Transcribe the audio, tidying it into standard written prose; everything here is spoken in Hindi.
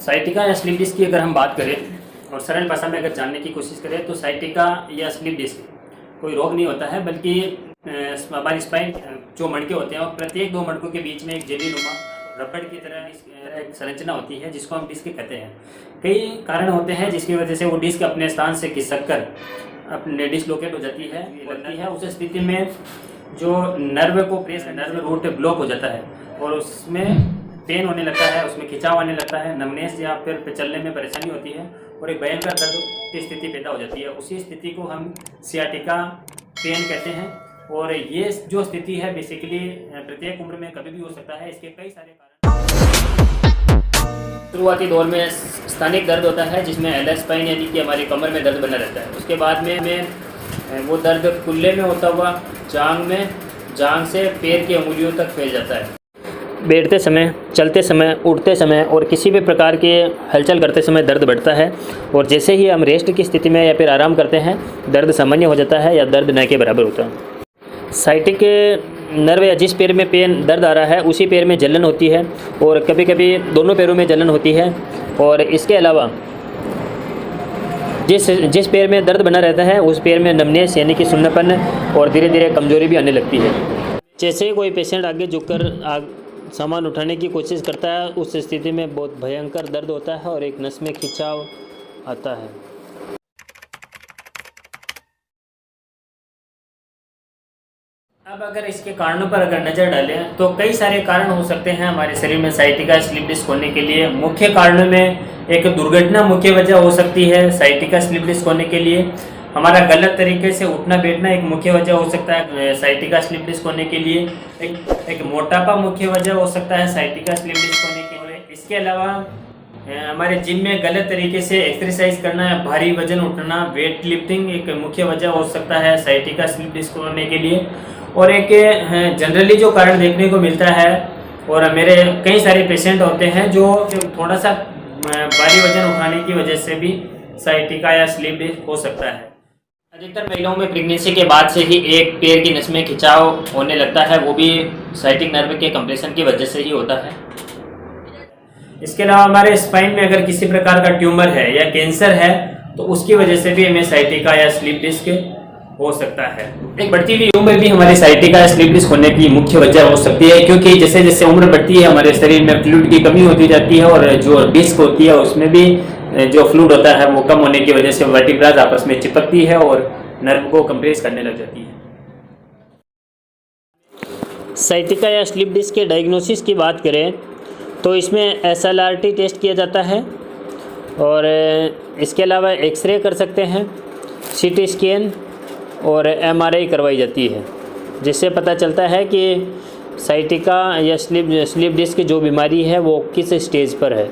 साइटिका या स्लीप डिस्क की अगर हम बात करें और सरल भाषा में अगर जानने की कोशिश करें तो साइटिका या स्लीप डिस्क कोई रोग नहीं होता है, बल्कि हमारी स्पाइन जो मणके होते हैं और प्रत्येक दो मणकों के बीच में एक जेलीनुमा रबड़ की तरह एक संरचना होती है जिसको हम डिस्क कहते हैं। कई कारण होते हैं जिसकी वजह से वो डिस्क अपने स्थान से खिसक कर अपने डिसलोकेट हो जाती है। उस स्थिति में जो नर्व को प्रेस नर्व रूट ब्लॉक हो जाता है और उसमें पेन होने लगता है, उसमें खिंचाव आने लगता है, नमनेस या फिर चलने में परेशानी होती है और एक भयंकर दर्द की स्थिति पैदा हो जाती है। उसी स्थिति को हम सियाटिका पेन कहते हैं और ये जो स्थिति है बेसिकली प्रत्येक उम्र में कभी भी हो सकता है। इसके कई सारे कारण। शुरुआती दौर में स्थानिक दर्द होता है जिसमें एलएस स्पाइन यानी कि हमारी कमर में दर्द बना रहता है। उसके बाद में वो दर्द कुल्ले में होता हुआ जांघ से पैर की अंगुलियों तक फैल जाता है। बैठते समय, चलते समय, उठते समय और किसी भी प्रकार के हलचल करते समय दर्द बढ़ता है और जैसे ही हम रेस्ट की स्थिति में या फिर आराम करते हैं दर्द सामान्य हो जाता है या दर्द न के बराबर होता है। साइटिक नर्व या जिस पैर में दर्द आ रहा है उसी पैर में जलन होती है और कभी कभी दोनों पैरों में जलन होती है और इसके अलावा जिस पैर में दर्द बना रहता है उस पैर में नमनेस यानी कि सुन्नापन और धीरे धीरे कमजोरी भी आने लगती है। जैसे ही कोई पेशेंट आगे झुककर सामान उठाने की कोशिश करता है उस स्थिति में बहुत भयंकर दर्द होता है और एक नस में खिंचाव आता है। अब अगर इसके कारणों पर अगर नज़र डालें तो कई सारे कारण हो सकते हैं हमारे शरीर में साइटिका स्लीप डिस्क होने के लिए। मुख्य कारणों में एक दुर्घटना मुख्य वजह हो सकती है साइटिका स्लीप डिस्क होने के लिए। हमारा गलत तरीके से उठना बैठना एक मुख्य वजह हो सकता है साइटिका स्लीप डिस्क होने के लिए। एक मोटापा मुख्य वजह हो सकता है साइटिका स्लीप डिस्क होने के लिए। इसके अलावा हमारे जिम में गलत तरीके से एक्सरसाइज करना या भारी वजन उठाना, वेट लिफ्टिंग एक मुख्य वजह हो सकता है साइटिका स्लीप डिस्क होने के लिए। और एक जनरली जो कारण देखने को मिलता है और मेरे कई सारे पेशेंट होते हैं जो थोड़ा सा भारी वजन उठाने की वजह से भी साइटिका या स्लीप डिस्क हो सकता है। अधिकतर महिलाओं में प्रेगनेंसी के बाद से ही एक पैर की नस में खिंचाव होने लगता है, वो भी साइटिक नर्व के कंप्रेशन की वजह से ही होता है। इसके अलावा हमारे स्पाइन में अगर किसी प्रकार का ट्यूमर है या कैंसर है तो उसकी वजह से भी हमें साइटिका या स्लीप डिस्क हो सकता है। एक बढ़ती हुई उम्र भी हमारी साइटिका या स्लीप डिस्क होने की मुख्य वजह हो सकती है, क्योंकि जैसे जैसे उम्र बढ़ती है हमारे शरीर में फ्लूइड की कमी होती जाती है और जो डिस्क होती है उसमें भी जो फ्लूइड होता है वो कम होने की वजह से वर्टिब्राज आपस में चिपकती है और नर्व को कंप्रेस करने लग जाती है। साइटिका या स्लीप डिस्क के डायग्नोसिस की बात करें तो इसमें SLRT टेस्ट किया जाता है और इसके अलावा एक्सरे कर सकते हैं, CT स्कैन और MRI करवाई जाती है, जिससे पता चलता है कि साइटिका या स्लीप डिस्क जो बीमारी है वो किस स्टेज पर है।